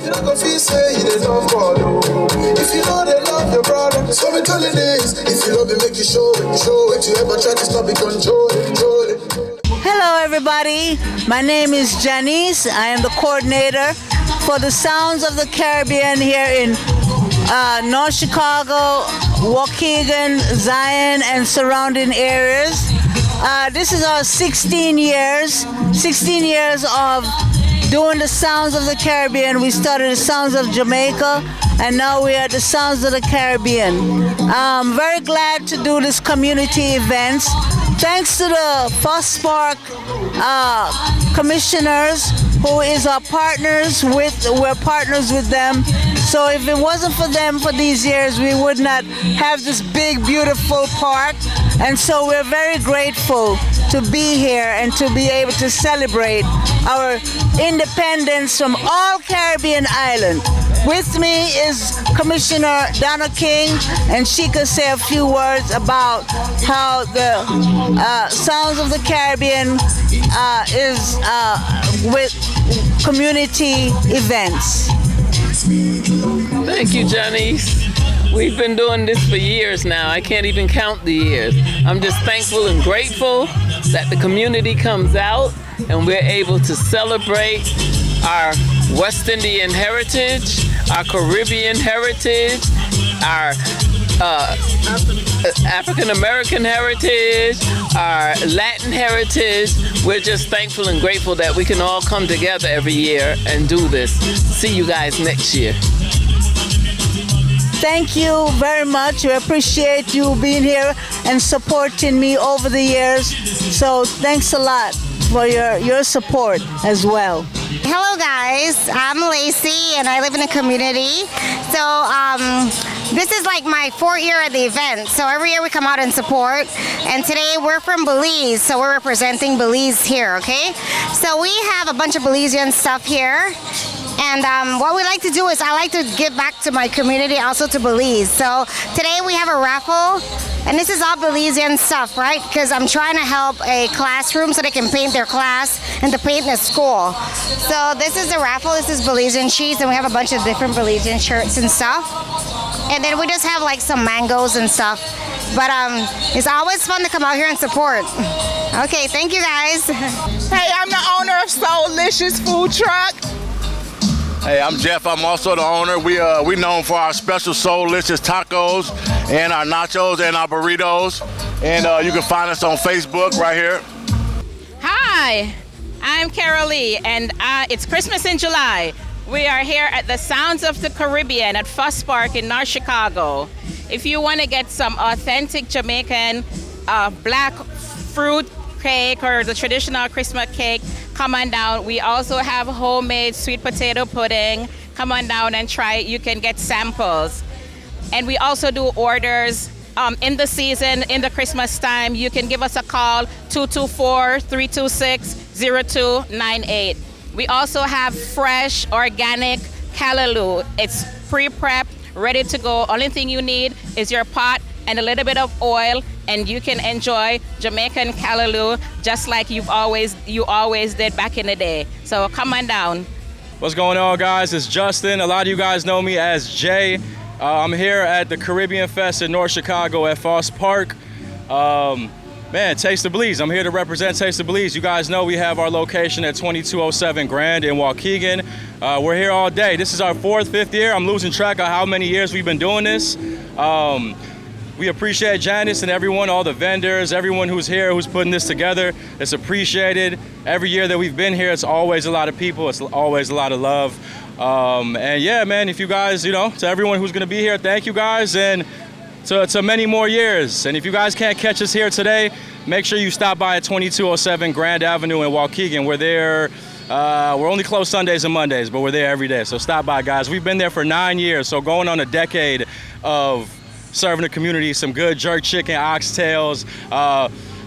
You don't go feel say you dey love God, oh. If you know they love your brother, so me tell you this. If you love it, make you show it, If you ever try to stop it, control it. Hello everybody, my name is Janice. I am the coordinator for the Sounds of the Caribbean here in North Chicago, Waukegan, Zion, and surrounding areas. This is our 16 years of doing the Sounds of the Caribbean. We started the Sounds of Jamaica, and now we are the Sounds of the Caribbean. I'm very glad to do this community events. Thanks to the Foss Park commissioners, who is our partners we're partners with them. So if it wasn't for them for these years, we would not have this big, beautiful park. And so we're very grateful to be here and to be able to celebrate our independence from all Caribbean islands. With me is Commissioner Donna King, and she could say a few words about how the Sounds of the Caribbean is with community events. Thank you, Janice. We've been doing this for years now. I can't even count the years. I'm just thankful and grateful that the community comes out and we're able to celebrate our West Indian heritage, our Caribbean heritage, our African American heritage, our Latin heritage. We're just thankful and grateful that we can all come together every year and do this. See you guys next year. Thank you very much. We appreciate you being here and supporting me over the years. So thanks a lot for your support as well. Hello guys, I'm Lacey and I live in a community. So this is like my 4th year at the event. So every year we come out and support. And today we're from Belize, so we're representing Belize here, okay? So we have a bunch of Belizean stuff here. And what we like to do is I like to give back to my community, also to Belize. So today we have a raffle, and this is all Belizean stuff, right? Because I'm trying to help a classroom so they can paint their class and to paint the school. So this is the raffle. This is Belizean cheese, and we have a bunch of different Belizean shirts and stuff. And then we just have like some mangoes and stuff. But it's always fun to come out here and support. Okay, thank you guys. Hey, I'm the owner of Soulicious Food Truck. Hey, I'm Jeff. I'm also the owner. We known for our special Soulicious tacos and our nachos and our burritos. And you can find us on Facebook right here. Hi, I'm Carol Lee, and it's Christmas in July. We are here at the Sounds of the Caribbean at Foss Park in North Chicago. If you want to get some authentic Jamaican black fruit cake or the traditional Christmas cake, come on down. We also have homemade sweet potato pudding. Come on down and try it. You can get samples. And we also do orders in the season, in the Christmas time. You can give us a call, 224-326-0298. We also have fresh, organic callaloo. It's pre-prepped, ready to go. Only thing you need is your pot and a little bit of oil, and you can enjoy Jamaican callaloo just like you always did back in the day. So come on down. What's going on, guys? It's Justin. A lot of you guys know me as Jay. I'm here at the Caribbean Fest in North Chicago at Foss Park. Man, Taste of Belize. I'm here to represent Taste of Belize. You guys know we have our location at 2207 Grand in Waukegan. We're here all day. This is our 4th, 5th year. I'm losing track of how many years we've been doing this. We appreciate Janice and everyone, all the vendors, everyone who's here, who's putting this together. It's appreciated. Every year that we've been here, it's always a lot of people. It's always a lot of love. And yeah, man, if you guys, to everyone who's going to be here, thank you guys. And to many more years. And if you guys can't catch us here today, make sure you stop by at 2207 Grand Avenue in Waukegan. We're there. We're only closed Sundays and Mondays, but we're there every day. So stop by, guys. We've been there for 9 years, so going on a decade of serving the community some good jerk chicken, oxtails,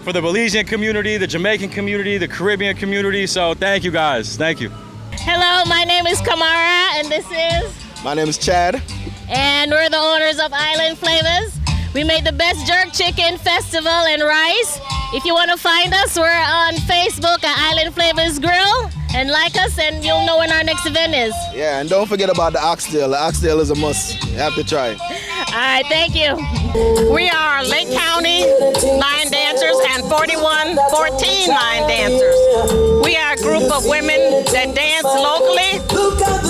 for the Belizean community, the Jamaican community, the Caribbean community. So thank you guys. Thank you. Hello, my name is Kamara, and this is? My name is Chad. And we're the owners of Island Flavors. We made the best jerk chicken festival and rice. If you want to find us, we're on Facebook at Island Flavors Grill. And like us, and you'll know when our next event is. Yeah, and don't forget about the oxtail. The oxtail is a must. You have to try. All right, thank you. We are Lake County line dancers and 4114 line dancers. We are a group of women that dance locally,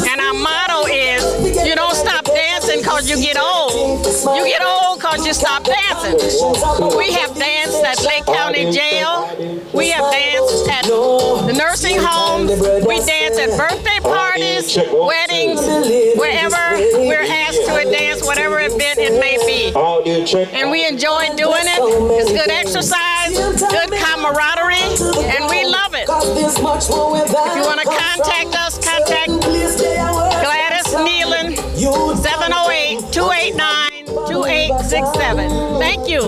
and our motto is, you don't stop dancing because you get old. You get old because you stop dancing. We have danced at Lake County Jail. We have danced at the nursing homes. We dance at birthday parties, weddings, wherever we're asked to dance, whatever event it may be. And we enjoy doing it. It's good exercise, good camaraderie, and we love it. If you want to contact us, contact Gladys Nealon, 708-289-2867. Thank you.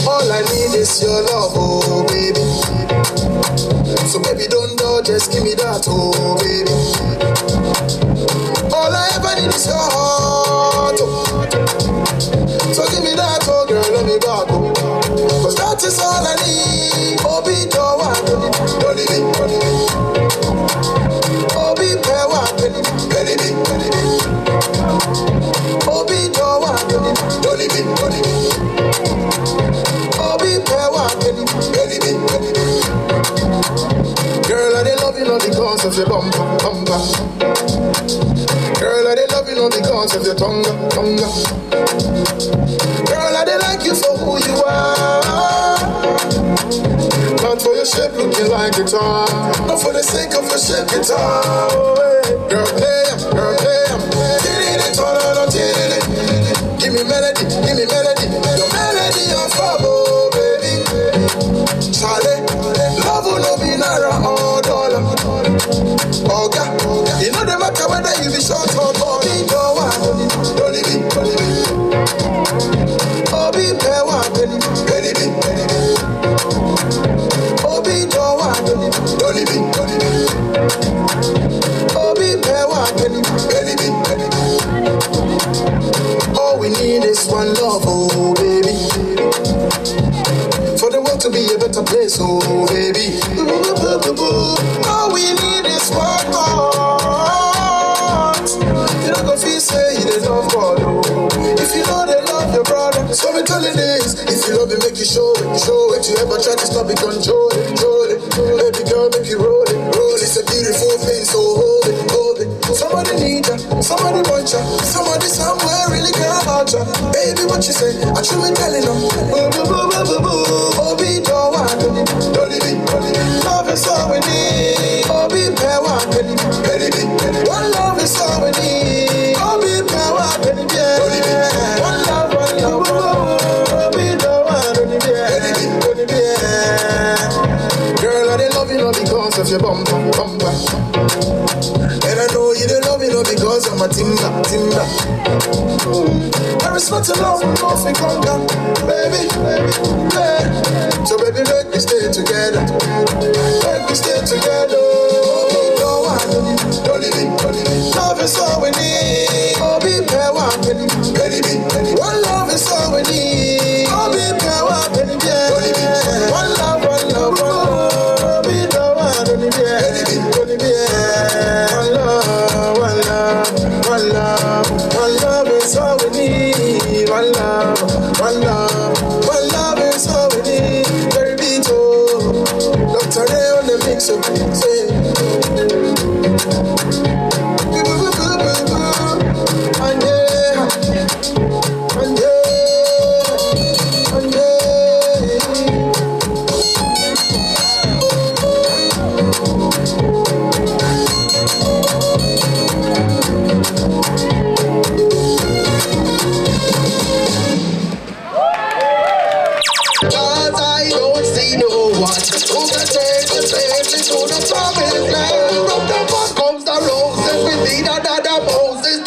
All I need is your love, oh baby. So baby, don't go, just give me that, oh baby. All I ever need is your heart, oh. So give me that, oh girl, let me back, oh. Cause that is all I need. Oh, be the one, don't leave me, don't leave me. Oh, be the one, don't leave me, don't leave me. Oh, be the one, don't leave me, don't leave me. Oh, be the one, don't leave me, don't leave me. Girl, I dey love you not because of your bumper, bumper. Girl, I dey love you not because of your tongue, tongue. Girl, I dey like you for who you are. Not for your shape looking like guitar. Not for the sake of your shape guitar. Girl, play 'em, girl, play 'em. Give me melody, give me melody. Your melody on trouble, baby. Charlie, love will not be naira or dollar. Oh God, you know the matter whether you be short or tall. Don't want, don't leave me, don't leave me. Oh, be fair one, penny me. Oh, be don't want, don't leave me, don't leave me. Oh, be fair one, penny me. All we need is one love, oh baby. For the world to be a better place, oh baby. All we need is one heart. You don't go feel say you don't love God, oh. If you know they love your brother, so me tell you this. If you love it, make you show it, show it. You ever try to stop it, control it, control it. Baby girl, make you roll it, roll it. It's a beautiful thing, so hold it, hold it. Somebody need ya, somebody want ya, somebody somewhere really care about ya. Baby, what you say? I truly telling them. Boo, boo, boo, boo, boo, boo. Oh, be don't want, don't leave me, don't leave me. Love is all we need. Oh, be pair one, penny, penny, penny. One love is all we need. Oh, be pair one, penny, don't leave me. One love, one love, one love. Oh, be don't want, don't leave me, penny, penny. Girl, I dey love you not because of your bumper, bumper. And I know you don't love me not because of my timber, timber. There is not alone, nothing come down, baby, baby, baby. So baby, make me stay together, make me stay together. Don't want, don't leave me, don't leave me. Love is all we need. Oh, be pair one, penny, penny, penny. One love is all we need. Oh, be pair one, penny, don't leave me. One love, one love, one love. Oh, be the one, don't leave me, penny, penny, penny. One love is all we need. One love, one love, one love is all we need. Very beat, oh, Dr. Ray on the mix up, say. And yeah, and yeah, and yeah.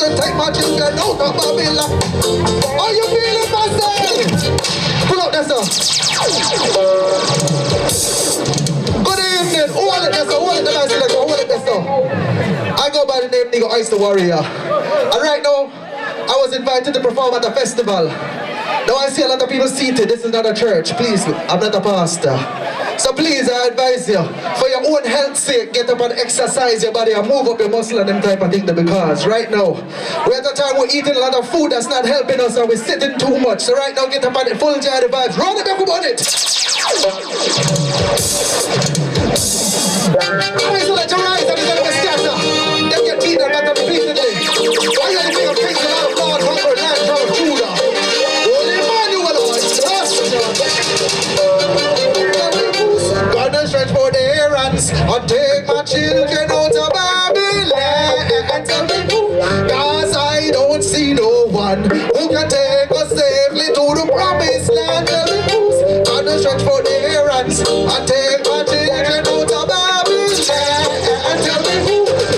Take my children out of Babylon. Are you feeling myself? Pull up that song. Good evening. Who wanted that song? Who wanted the nice selection? Who wanted that song? I go by the name Nigga Ice the Warrior. And right now, I was invited to perform at a festival. Now I see a lot of people seated. This is not a church. Please, I'm not a pastor. So please, I advise you, for your own health's sake, get up and exercise your body and move up your muscle and them type of thing. Because right now, we're at a time we're eating a lot of food that's not helping us and we're sitting too much. So right now, get up and full jar the vibes. Run it back up on it. Please let your eyes and get up and scatter. Then your teeth are back up repeatedly. Why are you thinking of things out of God, hunger, land, from Judah? Gonna stretch for the errands and take my children out of Babylon. Cause I don't see no one who can take us safely to the promised land. Gonna stretch for the errands and take my children out of Babylon.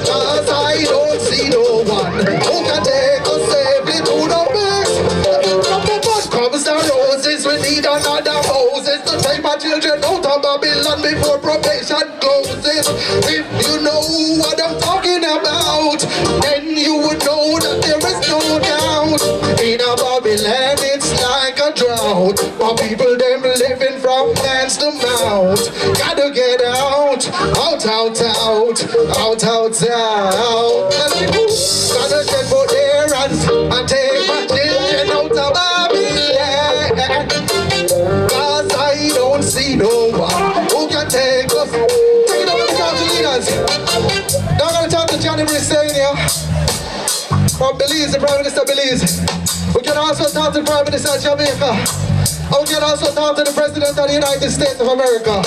Cause I don't see no one who can take us safely to the best. Comes the roses, we need another Moses to take my children out of Babylon before probation closes. If you know what I'm talking about, then you would know that there is no doubt. In a Babylon, it's like a drought. My people, them living from hands to mouth. Gotta get out, out, out, out, out, out, out. Gotta get for their hands and take my children out of Babylon. Cause I don't see no one who can take us. Take it up with the council leaders. Now I'm gonna talk to Johnny Brissane here from Belize, the Prime Minister of Belize. We can also talk to the Prime Minister of Jamaica. And we can also talk to the President of the United States of America.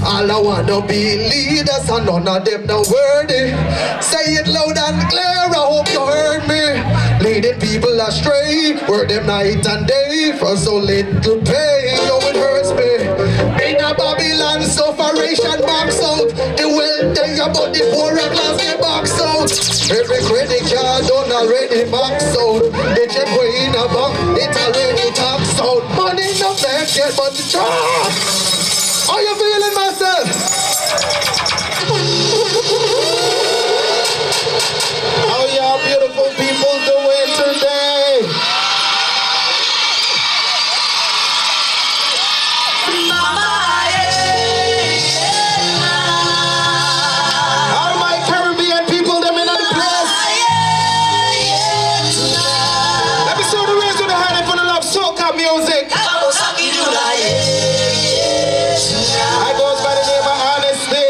All I want to be leaders and none of them not worthy. Say it loud and clear, I hope you heard me. Leading people astray, work them night and day for so little pay. Oh, it hurts me. In a Babylon, sufferation box out. The wealthy about the poorer class get box out. Every credit card done already box out. The check way in a bank, it already tax out. Money no bank yet, but the charge. How you feeling, myself? How y'all beautiful people doing today? All my Caribbean people, them in the place. Let me show the raise with the hand for the love soca music. I goes by the name of Honesty.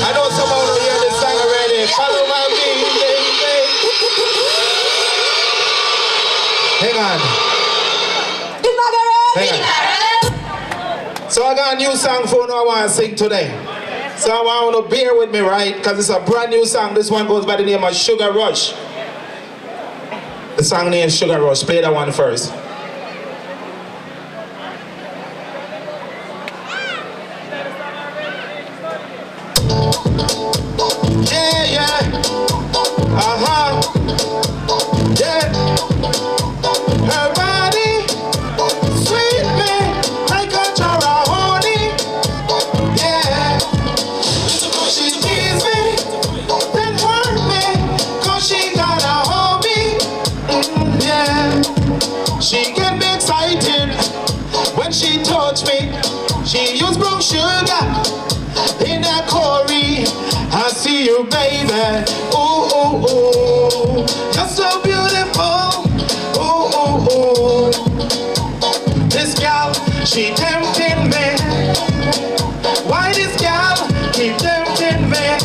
I know someone will hear this song already. Follow my beat, baby. Hang on. So I got a new song for you I want to sing today. So I want you to bear with me, right? Because it's a brand new song. This one goes by the name of Sugar Rush. The song name is Sugar Rush. Play that one first. Yeah, yeah. Uh-huh. Yeah. Her body, sweet me, like a jar of honey. Yeah. She tease me, then hurt me, 'cause she gotta hold me. Yeah. She get me excited when she touch me. She use brown sugar in that curry. I see you, baby. Ooh, ooh, ooh. You're so beautiful. Ooh, ooh, ooh. This gal, she tempting me. Why this gal keep tempting me?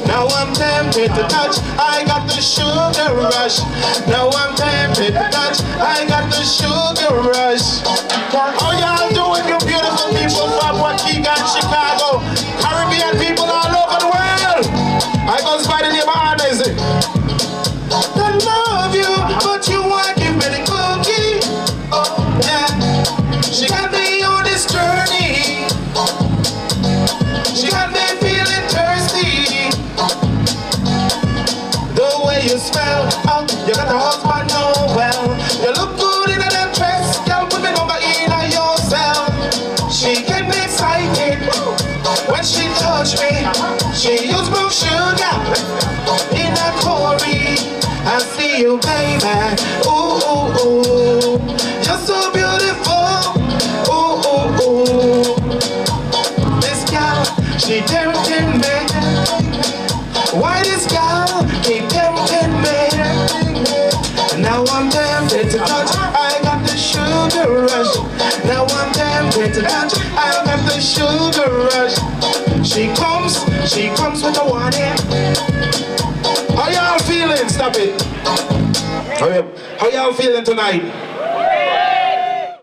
Now I'm tempted to touch. I got the sugar rush. Now I'm tempted to touch. I got the sugar rush. How y'all doing, you beautiful people from Waukegan, Chicago? Caribbean people all over the world. I goes by the name of Isaac. I love you, but you want give me the cookie. Yeah. She got me on this journey. She got me feeling thirsty. The way you smell, oh, you got a husband, oh well. You look good in that dress, girl, put me number in yourself. She get me excited when she touch me. see you, baby. Ooh, ooh, ooh. You're so beautiful. Ooh, ooh, ooh. This girl, she tempting me. Why this girl keep tempting me? Now I'm tempted to touch. I got the sugar rush. Now I'm tempted to touch. I got the sugar rush. She comes with a warning. How y'all feeling? Stop it. How y'all feeling tonight?